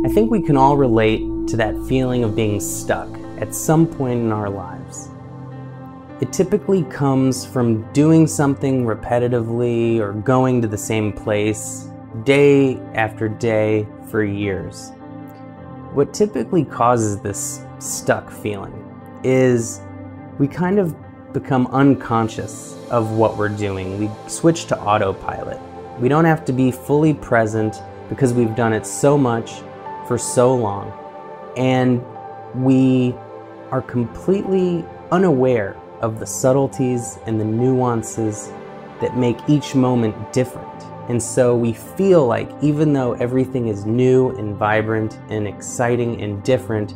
I think we can all relate to that feeling of being stuck at some point in our lives. It typically comes from doing something repetitively or going to the same place day after day for years. What typically causes this stuck feeling is we kind of become unconscious of what we're doing. We switch to autopilot. We don't have to be fully present because we've done it so much for so long, and we are completely unaware of the subtleties and the nuances that make each moment different. And so we feel like even though everything is new and vibrant and exciting and different,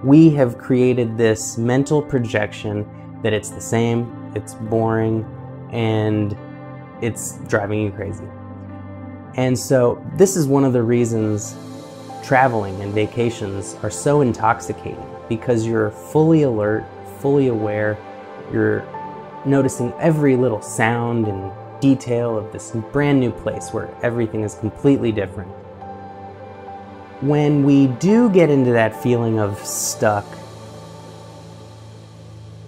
we have created this mental projection that it's the same, it's boring, and it's driving you crazy. And so this is one of the reasons traveling and vacations are so intoxicating, because you're fully alert, fully aware, you're noticing every little sound and detail of this brand new place where everything is completely different. When we do get into that feeling of stuck,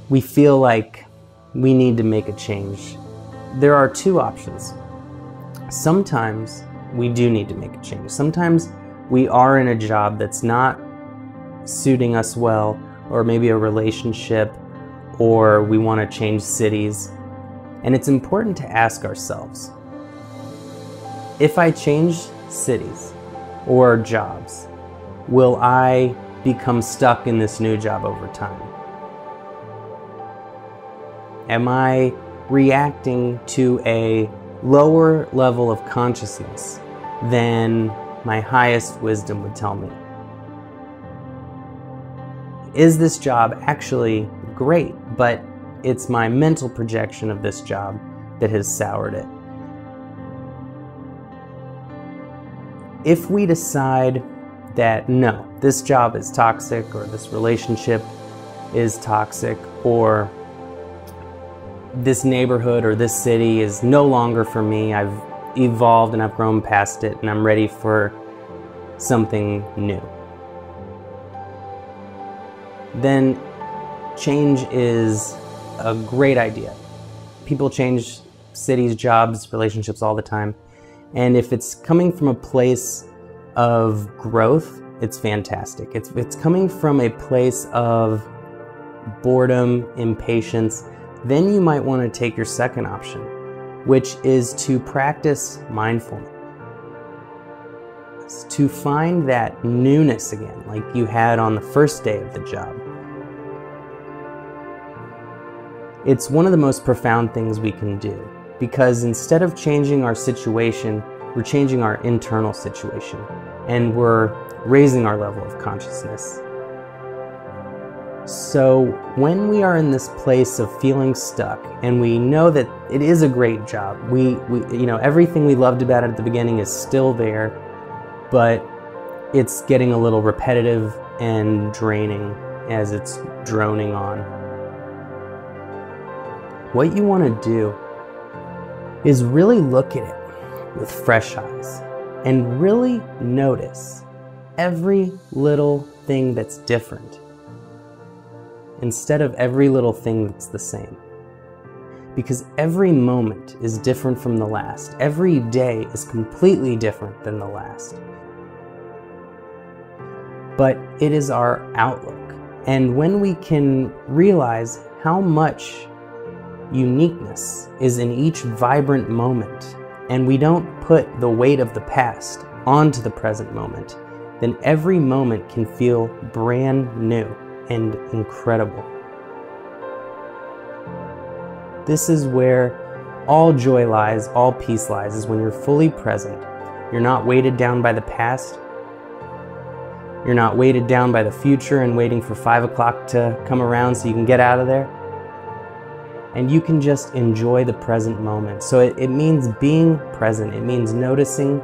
we feel like we need to make a change. There are two options. Sometimes we do need to make a change. Sometimes we are in a job that's not suiting us well, or maybe a relationship, or we want to change cities. And it's important to ask ourselves, if I change cities or jobs, will I become stuck in this new job over time? Am I reacting to a lower level of consciousness than my highest wisdom would tell me? Is this job actually great, but it's my mental projection of this job that has soured it? If we decide that no, this job is toxic, or this relationship is toxic, or this neighborhood or this city is no longer for me, I've evolved and I've grown past it and I'm ready for something new, then change is a great idea. People change cities, jobs, relationships all the time. And if it's coming from a place of growth, it's fantastic. If it's coming from a place of boredom, impatience, then you might want to take your second option, which is to practice mindfulness. To find that newness again, like you had on the first day of the job. It's one of the most profound things we can do, because instead of changing our situation, we're changing our internal situation, and we're raising our level of consciousness. So when we are in this place of feeling stuck, and we know that it is a great job, everything we loved about it at the beginning is still there, but it's getting a little repetitive and draining as it's droning on. What you want to do is really look at it with fresh eyes and really notice every little thing that's different, instead of every little thing that's the same. Because every moment is different from the last. Every day is completely different than the last. But it is our outlook. And when we can realize how much uniqueness is in each vibrant moment, and we don't put the weight of the past onto the present moment, then every moment can feel brand new and incredible. This is where all joy lies, all peace lies, is when you're fully present. You're not weighted down by the past. You're not weighted down by the future and waiting for 5 o'clock to come around so you can get out of there. And you can just enjoy the present moment. So it means being present. It means noticing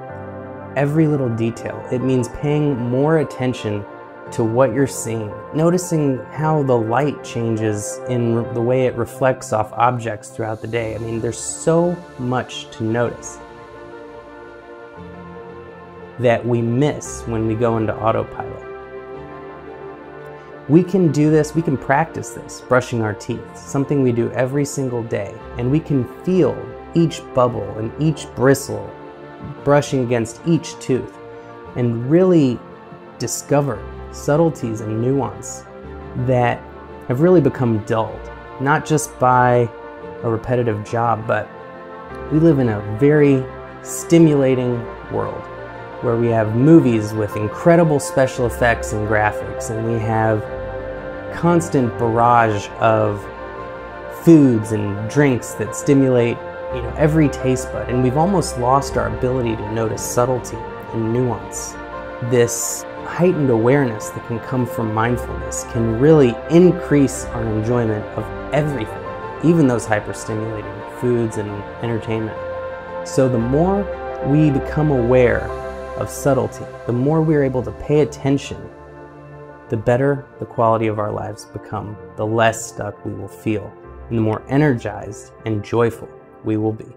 every little detail. It means paying more attention to what you're seeing, noticing how the light changes in the way it reflects off objects throughout the day. I mean, there's so much to notice. that we miss when we go into autopilot. We can do this, we can practice this, brushing our teeth, something we do every single day, and we can feel each bubble and each bristle brushing against each tooth and really discover subtleties and nuance that have really become dulled, not just by a repetitive job, but we live in a very stimulating world where we have movies with incredible special effects and graphics, and we have constant barrage of foods and drinks that stimulate, every taste bud, and we've almost lost our ability to notice subtlety and nuance. This heightened awareness that can come from mindfulness can really increase our enjoyment of everything, even those hyper-stimulating foods and entertainment. So the more we become aware of subtlety, the more we're able to pay attention, the better the quality of our lives become, the less stuck we will feel, and the more energized and joyful we will be.